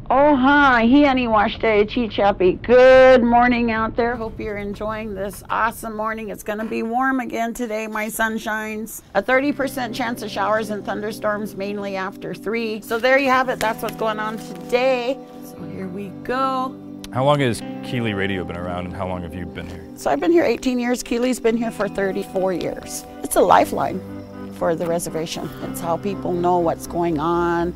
Oh, hi, Hiani Washte Chichapi. Good morning out there. Hope you're enjoying this awesome morning. It's going to be warm again today. My sun shines. A 30% chance of showers and thunderstorms, mainly after 3. So there you have it. That's what's going on today. So here we go. How long has Keeley Radio been around, and how long have you been here? So I've been here 18 years. Keeley's been here for 34 years. It's a lifeline for the reservation. It's how people know what's going on.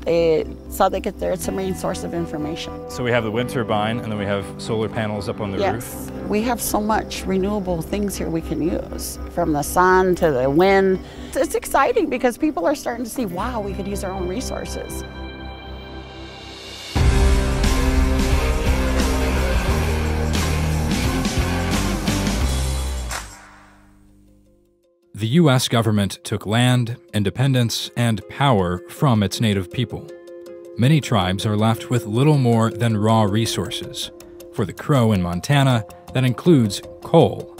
It's how they get there. It's a main source of information. So we have the wind turbine, and then we have solar panels up on the roof. Yes, we have so much renewable things here we can use, from the sun to the wind. It's exciting because people are starting to see, wow, we could use our own resources. The U.S. government took land, independence, and power from its native people. Many tribes are left with little more than raw resources. For the Crow in Montana, that includes coal.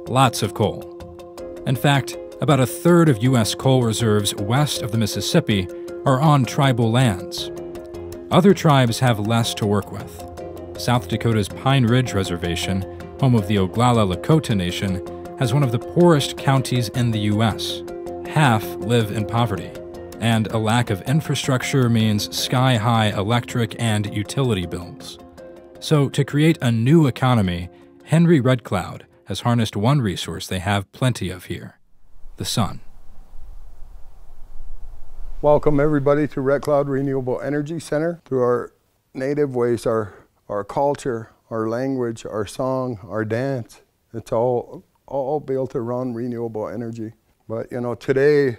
Lots of coal. In fact, about a third of U.S. coal reserves west of the Mississippi are on tribal lands. Other tribes have less to work with. South Dakota's Pine Ridge Reservation, home of the Oglala Lakota Nation, has one of the poorest counties in the U.S. Half live in poverty, and a lack of infrastructure means sky-high electric and utility bills. So to create a new economy, Henry Red Cloud has harnessed one resource they have plenty of here: the sun. Welcome everybody to Red Cloud Renewable Energy Center. Through our native ways, our culture, our language, our song, our dance, it's all built around renewable energy. But you know, today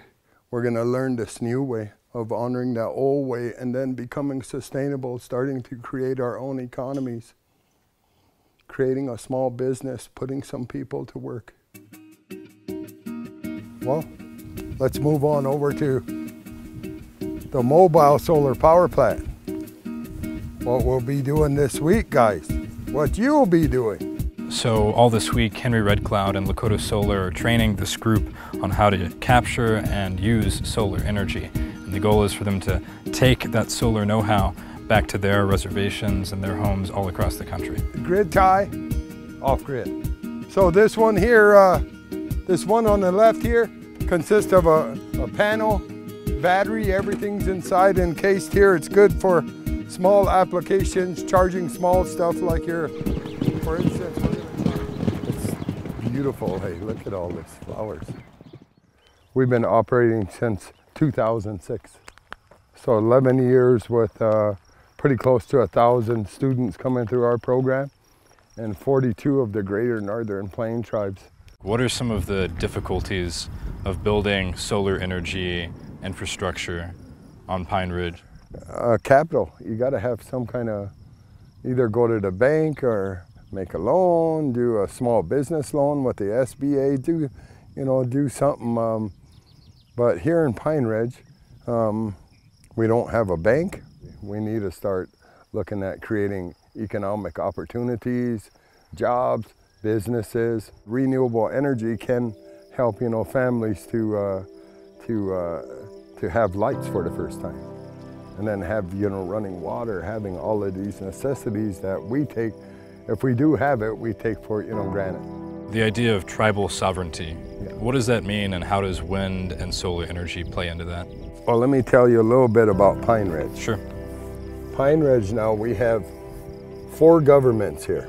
we're going to learn this new way of honoring that old way and then becoming sustainable, starting to create our own economies, creating a small business, putting some people to work. Well, let's move on over to the mobile solar power plant. What we'll be doing this week, guys, what you'll be doing. So all this week, Henry Red Cloud and Lakota Solar are training this group on how to capture and use solar energy. And the goal is for them to take that solar know-how back to their reservations and their homes all across the country. Grid tie, off grid. So this one here, this one on the left here consists of a panel, battery, everything's inside encased here. It's good for small applications, charging small stuff like your, for instance, beautiful. Hey, look at all these flowers. We've been operating since 2006. So 11 years with pretty close to 1,000 students coming through our program and 42 of the greater Northern Plain tribes. What are some of the difficulties of building solar energy infrastructure on Pine Ridge? Capital. You got to have some kind of, either go to the bank or make a loan, do a small business loan with the SBA, do something. But here in Pine Ridge, we don't have a bank. We need to start looking at creating economic opportunities, jobs, businesses. Renewable energy can help, families to have lights for the first time, and then have, running water, having all of these necessities that we take. If we do have it, we take for, granted. The idea of tribal sovereignty, what does that mean, and how does wind and solar energy play into that? Well, let me tell you a little bit about Pine Ridge. Sure. Pine Ridge now, we have 4 governments here.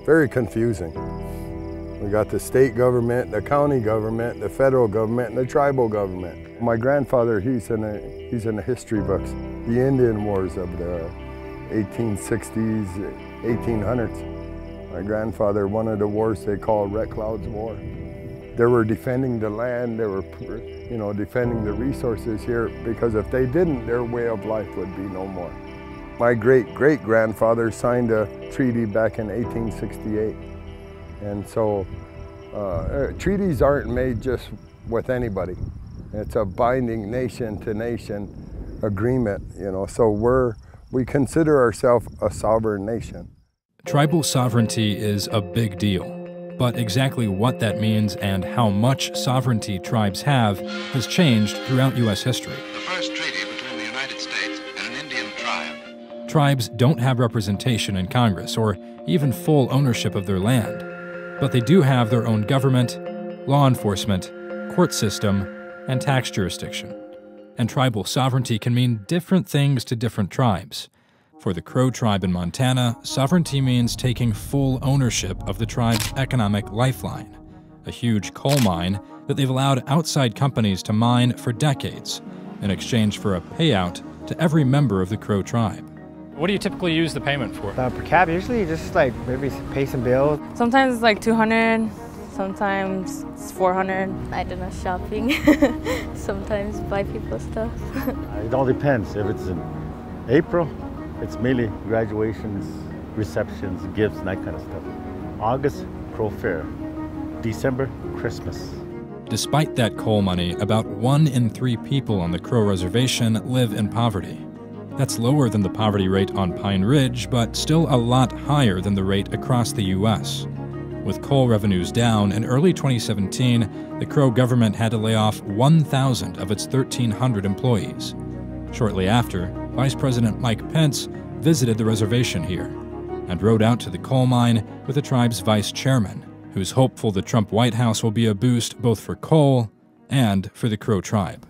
Very confusing. We got the state government, the county government, the federal government, and the tribal government. My grandfather, he's in the history books, the Indian Wars of the 1860s, 1800s. My grandfather, one of the wars they called Red Cloud's War. They were defending the land, they were, defending the resources here, because if they didn't, their way of life would be no more. My great-great-grandfather signed a treaty back in 1868. And so treaties aren't made just with anybody. It's a binding nation-to-nation agreement, so we consider ourselves a sovereign nation. Tribal sovereignty is a big deal, but exactly what that means and how much sovereignty tribes have has changed throughout U.S. history. The first treaty between the United States and an Indian tribe tribes don't have representation in Congress or even full ownership of their land, but they do have their own government, law enforcement, court system, and tax jurisdiction. And tribal sovereignty can mean different things to different tribes. For the Crow tribe in Montana, sovereignty means taking full ownership of the tribe's economic lifeline, a huge coal mine that they've allowed outside companies to mine for decades in exchange for a payout to every member of the Crow tribe. What do you typically use the payment for? Per cap, usually just like maybe pay some bills. Sometimes it's like 200, sometimes it's 400. I don't know, shopping. Sometimes buy people stuff. It all depends. If it's in April, it's mainly graduations, receptions, gifts, and that kind of stuff. August, Crow Fair. December, Christmas. Despite that coal money, about 1 in 3 people on the Crow Reservation live in poverty. That's lower than the poverty rate on Pine Ridge, but still a lot higher than the rate across the U.S. With coal revenues down, in early 2017, the Crow government had to lay off 1,000 of its 1,300 employees. Shortly after, Vice President Mike Pence visited the reservation here and rode out to the coal mine with the tribe's vice chairman, who's hopeful the Trump White House will be a boost both for coal and for the Crow tribe.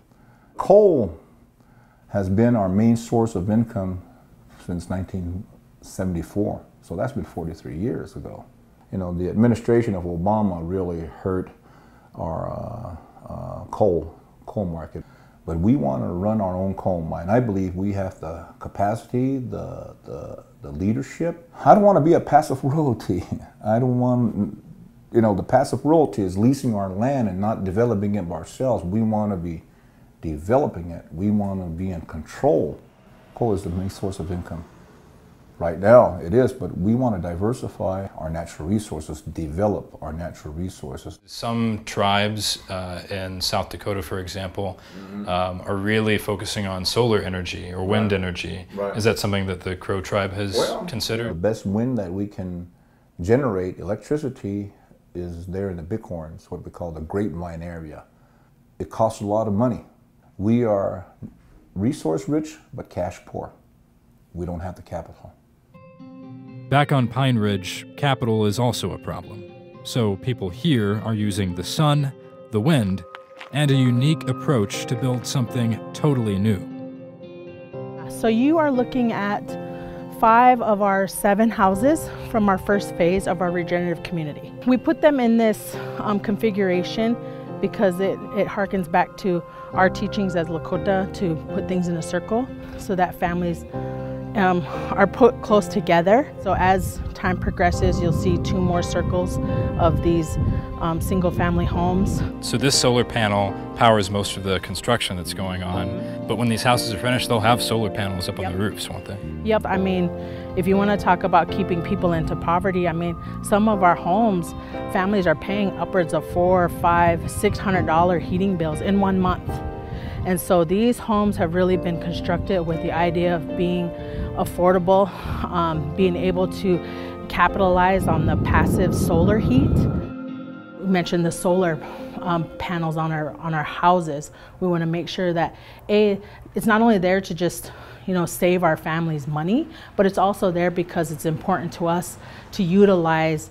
Coal has been our main source of income since 1974, so that's been 43 years ago. You know, the administration of Obama really hurt our coal market, but we want to run our own coal mine. I believe we have the capacity, the leadership. I don't want to be a passive royalty. I don't want, you know, the passive royalty is leasing our land and not developing it ourselves. We want to be developing it. We want to be in control. Coal is the main source of income. Right now it is, but we want to diversify our natural resources, develop our natural resources. Some tribes in South Dakota, for example, are really focusing on solar energy or wind energy. Right. Is that something that the Crow tribe has considered? The best wind that we can generate electricity is there in the Bighorn. It's what we call the grapevine area. It costs a lot of money. We are resource rich, but cash poor. We don't have the capital. Back on Pine Ridge, capital is also a problem. So people here are using the sun, the wind, and a unique approach to build something totally new. So you are looking at 5 of our 7 houses from our first phase of our regenerative community. We put them in this configuration because it harkens back to our teachings as Lakota to put things in a circle so that families are put close together. So as time progresses, you'll see 2 more circles of these single-family homes. So this solar panel powers most of the construction that's going on, but when these houses are finished, they'll have solar panels up on the roofs, won't they? Yep, I mean, if you want to talk about keeping people into poverty, I mean, some of our homes, families are paying upwards of $400, $500, $600 heating bills in 1 month. And so these homes have really been constructed with the idea of being affordable, being able to capitalize on the passive solar heat. We mentioned the solar panels on our houses. We want to make sure that it's not only there to just save our families money, but it's also there because it's important to us to utilize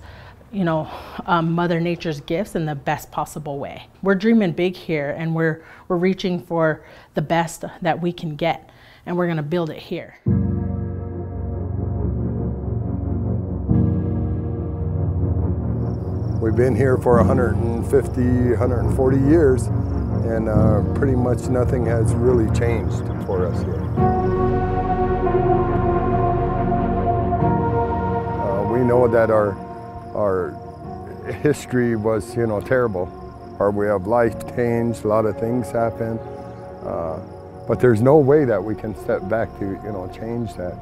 Mother Nature's gifts in the best possible way. We're dreaming big here, and we're reaching for the best that we can get, and we're going to build it here. We've been here for 150, 140 years, and pretty much nothing has really changed for us here. We know that our history was, terrible. Our way of life changed, a lot of things happened, but there's no way that we can step back to, change that.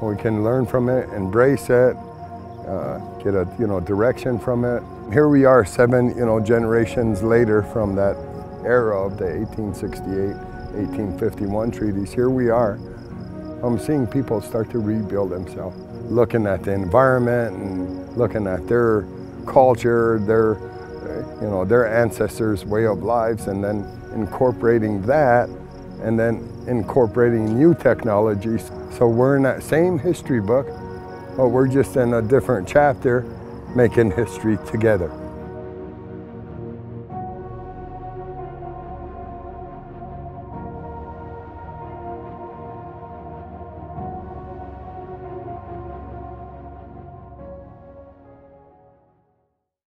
We can learn from it, embrace it, get a, direction from it. Here we are 7, generations later from that era of the 1868, 1851 treaties. Here we are. I'm seeing people start to rebuild themselves, looking at the environment and looking at their culture, their ancestors' way of lives, and then incorporating that, and then incorporating new technologies. So we're in that same history book, but we're just in a different chapter making history together.